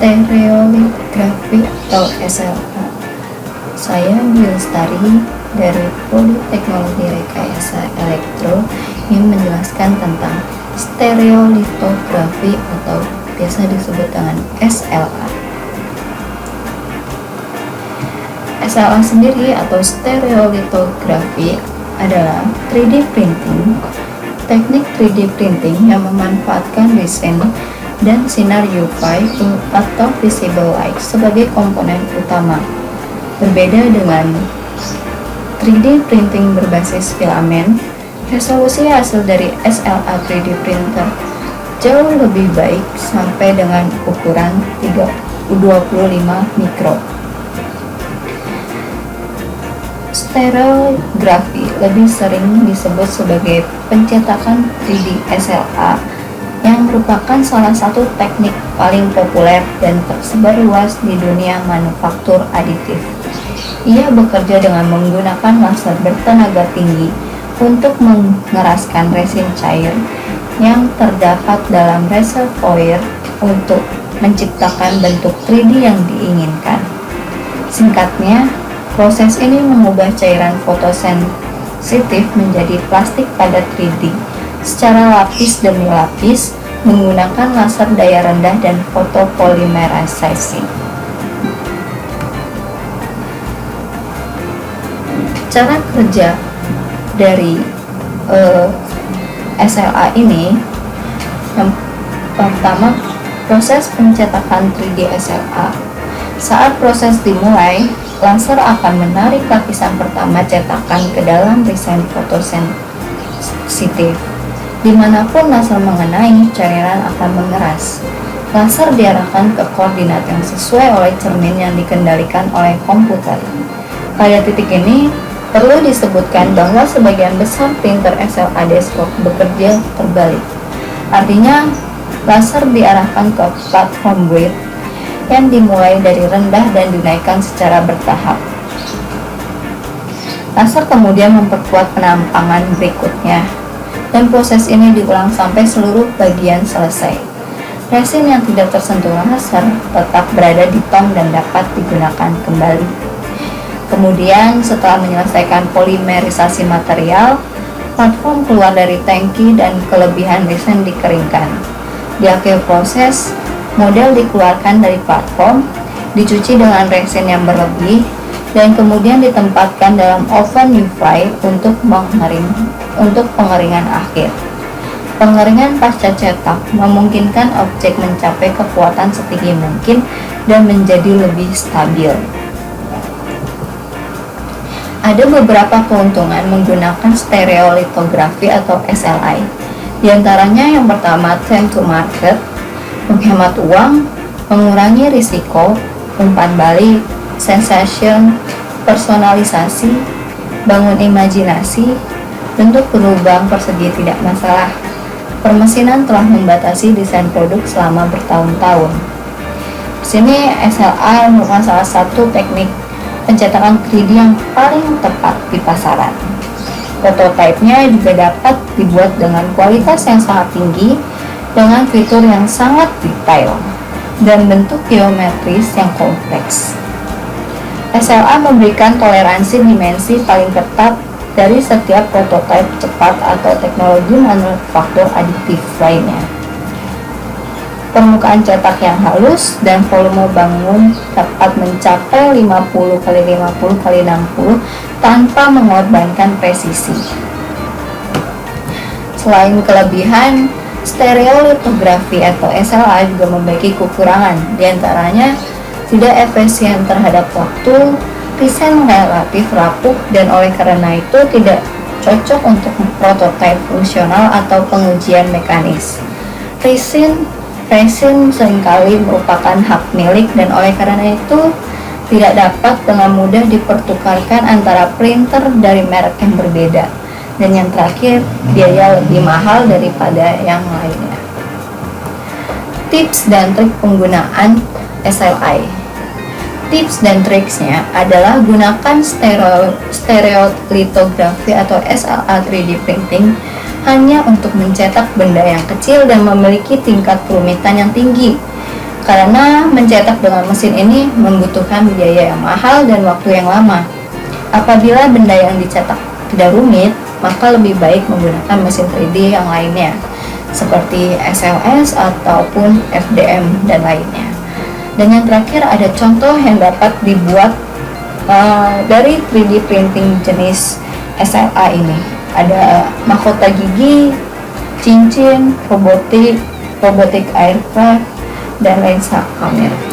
stereolitografi atau SLA. Saya Dwi Lestari dari Prodi Teknologi Rekayasa Elektro yang menjelaskan tentang stereolitografi atau biasa disebut dengan SLA. SLA sendiri atau stereolitografi adalah 3D printing, teknik 3D printing yang memanfaatkan resin dan sinar UV atau visible light sebagai komponen utama. Berbeda dengan 3D printing berbasis filamen, resolusi hasil dari SLA 3D printer jauh lebih baik sampai dengan ukuran 25 mikro. Stereografi lebih sering disebut sebagai pencetakan 3D SLA yang merupakan salah satu teknik paling populer dan tersebar luas di dunia manufaktur aditif. Ia bekerja dengan menggunakan laser bertenaga tinggi untuk mengeraskan resin cair yang terdapat dalam reservoir untuk menciptakan bentuk 3D yang diinginkan. Singkatnya, proses ini mengubah cairan fotosensitif menjadi plastik padat 3D secara lapis demi lapis menggunakan laser daya rendah dan fotopolimerisasi. Cara kerja dari SLA ini, yang pertama, proses pencetakan 3D SLA. Saat proses dimulai, laser akan menarik lapisan pertama cetakan ke dalam resin fotosensitif. Dimanapun laser mengenai, cairan akan mengeras. Laser diarahkan ke koordinat yang sesuai oleh cermin yang dikendalikan oleh komputer. Pada titik ini, perlu disebutkan bahwa sebagian besar printer SLA desktop bekerja terbalik. Artinya, laser diarahkan ke platform grid yang dimulai dari rendah dan dinaikkan secara bertahap. Laser kemudian memperkuat penampangan berikutnya, dan proses ini diulang sampai seluruh bagian selesai. Resin yang tidak tersentuh laser tetap berada di tong dan dapat digunakan kembali. Kemudian, setelah menyelesaikan polimerisasi material, platform keluar dari tangki dan kelebihan resin dikeringkan. Di akhir proses, model dikeluarkan dari platform, dicuci dengan resin yang berlebih, dan kemudian ditempatkan dalam oven UV untuk pengeringan akhir. Pengeringan pasca cetak memungkinkan objek mencapai kekuatan setinggi mungkin dan menjadi lebih stabil. Ada beberapa keuntungan menggunakan stereolitografi atau SLI. Di antaranya yang pertama, time to market, menghemat uang, mengurangi risiko, umpan balik, sensation, personalisasi, bangun imajinasi, bentuk berlubang persegi tidak masalah. Permesinan telah membatasi desain produk selama bertahun-tahun. Di sini SLA merupakan salah satu teknik pencetakan 3D yang paling tepat di pasaran. Prototipenya juga dapat dibuat dengan kualitas yang sangat tinggi, dengan fitur yang sangat detail, dan bentuk geometris yang kompleks. SLA memberikan toleransi dimensi paling ketat dari setiap prototipe cepat atau teknologi manufaktur aditif lainnya. Permukaan cetak yang halus dan volume bangun dapat mencapai 50 x 50 x 60 tanpa mengorbankan presisi. Selain kelebihan, stereolitografi atau SLA juga memiliki kekurangan, diantaranya tidak efisien terhadap waktu, desain relatif rapuh, dan oleh karena itu tidak cocok untuk prototipe fungsional atau pengujian mekanis. Resin seringkali merupakan hak milik dan oleh karena itu tidak dapat dengan mudah dipertukarkan antara printer dari merek yang berbeda. Dan yang terakhir, biaya lebih mahal daripada yang lainnya. Tips dan trik penggunaan SLI. Tips dan triksnya adalah gunakan stereolitografi atau SLA 3D printing hanya untuk mencetak benda yang kecil dan memiliki tingkat kerumitan yang tinggi. karena mencetak dengan mesin ini membutuhkan biaya yang mahal dan waktu yang lama. Apabila benda yang dicetak tidak rumit, maka lebih baik menggunakan mesin 3D yang lainnya, seperti SLS ataupun FDM dan lainnya. Dan yang terakhir ada contoh yang dapat dibuat dari 3D printing jenis SLA ini. Ada mahkota gigi, cincin, robotik aircraft, dan lensa kamera.